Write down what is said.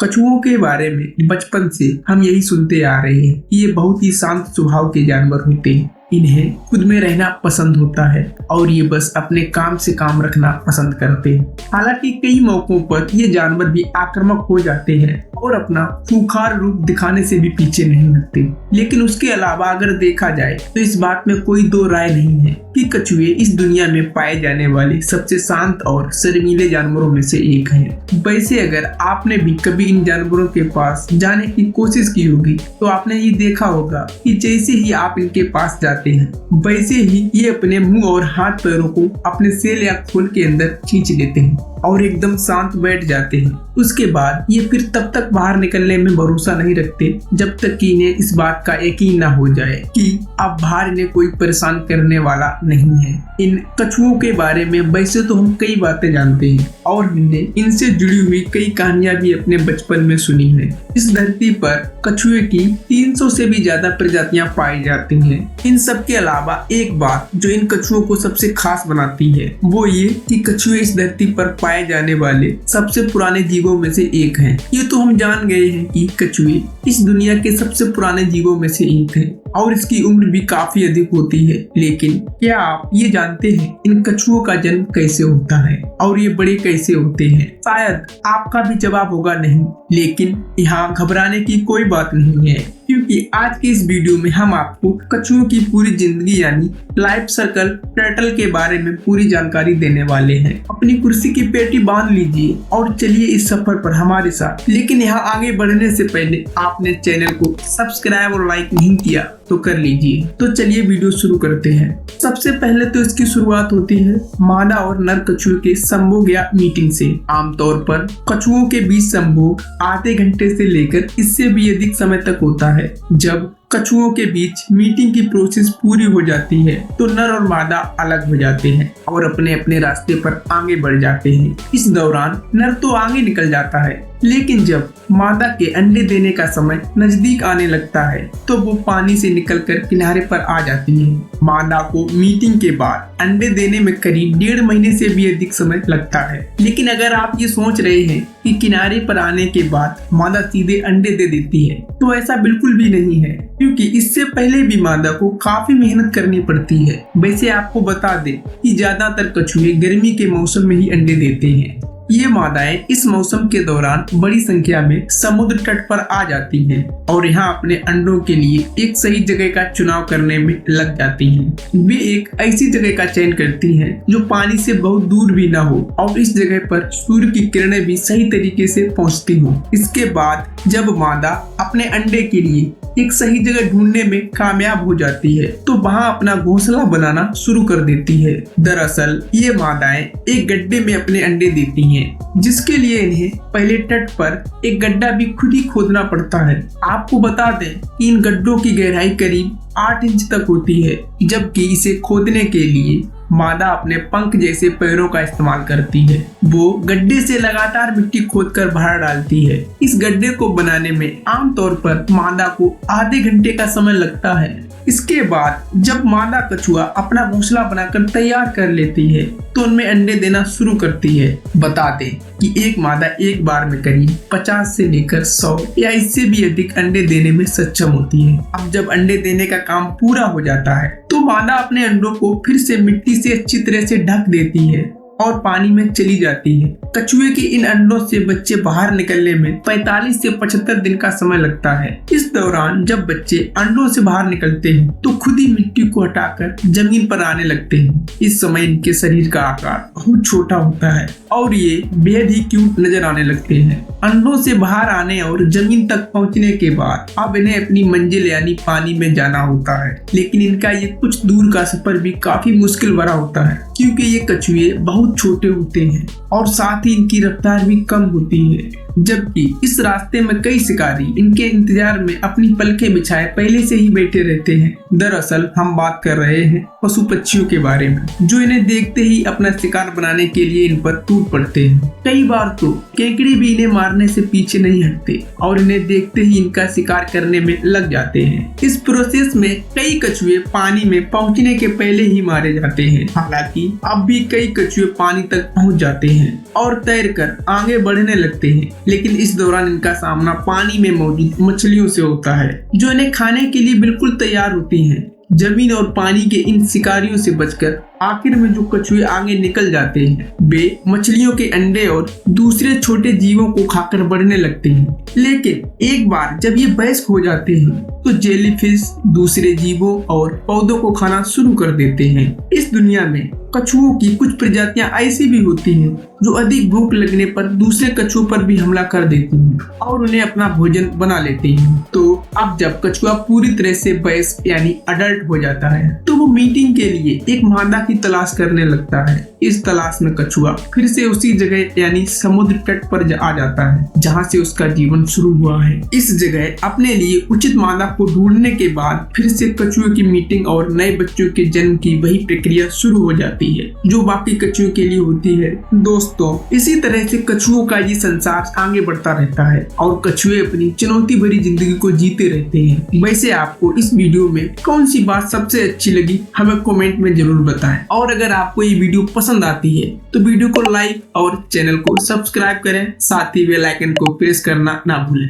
कछुओं के बारे में बचपन से हम यही सुनते आ रहे हैं कि ये बहुत ही शांत स्वभाव के जानवर होते हैं। इन्हें खुद में रहना पसंद होता है और ये बस अपने काम से काम रखना पसंद करते हैं। हालांकि कई मौकों पर ये जानवर भी आक्रामक हो जाते हैं और अपना खूंखार रूप दिखाने से भी पीछे नहीं हटते। लेकिन उसके अलावा अगर देखा जाए तो इस बात में कोई दो राय नहीं है कि कछुए इस दुनिया में पाए जाने वाले सबसे शांत और शर्मीले जानवरों में से एक हैं। वैसे अगर आपने भी कभी इन जानवरों के पास जाने की कोशिश की होगी तो आपने ये देखा होगा कि जैसे ही आप इनके पास जाते हैं वैसे ही ये अपने मुंह और हाथ पैरों को अपने सेल या खोल के अंदर खींच लेते हैं और एकदम शांत बैठ जाते हैं। उसके बाद ये फिर तब तक बाहर निकलने में भरोसा नहीं रखते जब तक कि इन्हें इस बात का यकीन ना हो जाए कि अब बाहर इन्हें कोई परेशान करने वाला नहीं है। इन कछुओं के बारे में वैसे तो हम कई बातें जानते हैं और हमने इनसे जुड़ी हुई कई कहानियां भी अपने बचपन में सुनी है। इस धरती पर कछुए की 300 से भी ज्यादा प्रजातियां पाई जाती हैं। इन सब के अलावा एक बात जो इन कछुओं को सबसे खास बनाती है वो ये कि कछुए इस धरती पर पाए जाने वाले सबसे पुराने जीवों में से एक हैं। ये तो हम जान गए हैं कि कछुए इस दुनिया के सबसे पुराने जीवों में से एक है और इसकी उम्र भी काफी अधिक होती है। लेकिन क्या आप ये जानते हैं इन कछुओं का जन्म कैसे होता है और ये बड़े कैसे होते हैं? शायद आपका भी जवाब होगा नहीं, लेकिन यहाँ घबराने की कोई बात नहीं है क्योंकि आज की इस वीडियो में हम आपको कछुओं की पूरी जिंदगी यानी लाइफ सर्कल टर्टल के बारे में पूरी जानकारी देने वाले हैं। अपनी कुर्सी की पेटी बांध लीजिए और चलिए इस सफर पर हमारे साथ। लेकिन यहाँ आगे बढ़ने से पहले आपने चैनल को सब्सक्राइब और लाइक नहीं किया तो कर लीजिए। तो चलिए वीडियो शुरू करते हैं। सबसे पहले तो इसकी शुरुआत होती है मादा और नर कछुए के संभोग या मीटिंग से। आमतौर पर कछुओं के बीच संभोग आधे घंटे से लेकर इससे भी अधिक समय तक होता है। जब कछुओं के बीच मीटिंग की प्रोसेस पूरी हो जाती है तो नर और मादा अलग हो जाते हैं और अपने अपने रास्ते पर आगे बढ़ जाते हैं। इस दौरान नर तो आगे निकल जाता है, लेकिन जब मादा के अंडे देने का समय नजदीक आने लगता है तो वो पानी से निकलकर किनारे पर आ जाती है। मादा को मीटिंग के बाद अंडे देने में करीब 1.5 महीने से भी अधिक समय लगता है। लेकिन अगर आप ये सोच रहे हैं कि किनारे पर आने के बाद मादा सीधे अंडे दे देती है तो ऐसा बिल्कुल भी नहीं है, क्योंकि इससे पहले भी मादा को काफी मेहनत करनी पड़ती है। वैसे आपको बता दें कि ज्यादातर कछुए गर्मी के मौसम में ही अंडे देते हैं। ये मादाएं इस मौसम के दौरान बड़ी संख्या में समुद्र तट पर आ जाती हैं और यहाँ अपने अंडों के लिए एक सही जगह का चुनाव करने में लग जाती हैं। वे एक ऐसी जगह का चयन करती हैं जो पानी से बहुत दूर भी ना हो और इस जगह पर सूर्य की किरणें भी सही तरीके से पहुँचती हों। इसके बाद जब मादा अपने अंडे के लिए एक सही जगह ढूंढने में कामयाब हो जाती है तो वहाँ अपना घोंसला बनाना शुरू कर देती है। दरअसल ये मादाएं एक गड्ढे में अपने अंडे देती हैं, जिसके लिए इन्हें पहले तट पर एक गड्ढा भी खुद ही खोदना पड़ता है। आपको बता दें कि इन गड्ढों की गहराई करीब 8 इंच तक होती है, जबकि इसे खोदने के लिए मादा अपने पंख जैसे पैरों का इस्तेमाल करती है। वो गड्ढे से लगातार मिट्टी खोदकर बाहर डालती है। इस गड्ढे को बनाने में आमतौर पर मादा को आधे घंटे का समय लगता है। इसके बाद जब मादा कछुआ अपना घोंसला बनाकर तैयार कर लेती है तो उनमें अंडे देना शुरू करती है। बता दें कि एक मादा एक बार में करीब 50 से लेकर 100 या इससे भी अधिक अंडे देने में सक्षम होती है। अब जब अंडे देने का काम पूरा हो जाता है तो मादा अपने अंडों को फिर से मिट्टी से अच्छी तरह से ढक देती है और पानी में चली जाती है। कछुए के इन अंडों से बच्चे बाहर निकलने में 45 से 75 दिन का समय लगता है। इस दौरान जब बच्चे अंडों से बाहर निकलते हैं तो खुद ही मिट्टी को हटाकर जमीन पर आने लगते हैं। इस समय इनके शरीर का आकार बहुत छोटा होता है और ये बेहद ही क्यूट नजर आने लगते हैं। अंडों से बाहर आने और जमीन तक पहुंचने के बाद अब इन्हें अपनी मंजिल यानी पानी में जाना होता है। लेकिन इनका ये कुछ दूर का सफर भी काफी मुश्किल भरा होता है, क्योंकि ये कछुए बहुत छोटे होते हैं और साथ ही इनकी रफ्तार भी कम होती है। जबकि इस रास्ते में कई शिकारी इनके इंतजार में अपनी पलकें बिछाए पहले से ही बैठे रहते हैं। दरअसल हम बात कर रहे हैं पशु पक्षियों के बारे में, जो इन्हें देखते ही अपना शिकार बनाने के लिए इन पर टूट पड़ते हैं। कई बार तो केकड़े भी इन्हें मारने से पीछे नहीं हटते और इन्हें देखते ही इनका शिकार करने में लग जाते हैं। इस प्रोसेस में कई कछुए पानी में पहुंचने के पहले ही मारे जाते हैं। हालांकि अब भी कई कछुए पानी तक पहुंच जाते हैं और तैरकर आगे बढ़ने लगते हैं। लेकिन इस दौरान इनका सामना पानी में मौजूद मछलियों से होता है, जो इन्हें खाने के लिए बिल्कुल तैयार होती हैं। जमीन और पानी के इन शिकारियों से बचकर आखिर में जो कछुए आगे निकल जाते हैं, वे मछलियों के अंडे और दूसरे छोटे जीवों को खाकर बढ़ने लगते हैं। लेकिन एक बार जब ये वयस्क हो जाते हैं तो जेलीफिश दूसरे जीवों और पौधों को खाना शुरू कर देते हैं। इस दुनिया में कछुओं की कुछ प्रजातियां ऐसी भी होती हैं जो अधिक भूख लगने पर दूसरे कछुओं पर भी हमला कर देती हैं और उन्हें अपना भोजन बना लेती हैं। तो अब जब कछुआ पूरी तरह से वयस्क यानी अडल्ट हो जाता है तो वो मीटिंग के लिए एक मादा की तलाश करने लगता है। इस तलाश में कछुआ फिर से उसी जगह यानी समुद्र तट पर आ जाता है जहाँ से उसका जीवन शुरू हुआ है। इस जगह अपने लिए उचित मादा को ढूंढने के बाद फिर से कछुए की मीटिंग और नए बच्चों के जन्म की वही प्रक्रिया शुरू हो जाती है जो बाकी कछुओं के लिए होती है। दोस्तों, इसी तरह से कछुओं का ये संसार आगे बढ़ता रहता है और कछुए अपनी चुनौती भरी जिंदगी को जीते रहते हैं। वैसे आपको इस वीडियो में कौन सी बात सबसे अच्छी लगी हमें कमेंट में जरूर बताएं, और अगर आपको ये वीडियो पसंद आती है तो वीडियो को लाइक और चैनल को सब्सक्राइब करें, साथ ही बेल आइकन को प्रेस करना ना भूलें।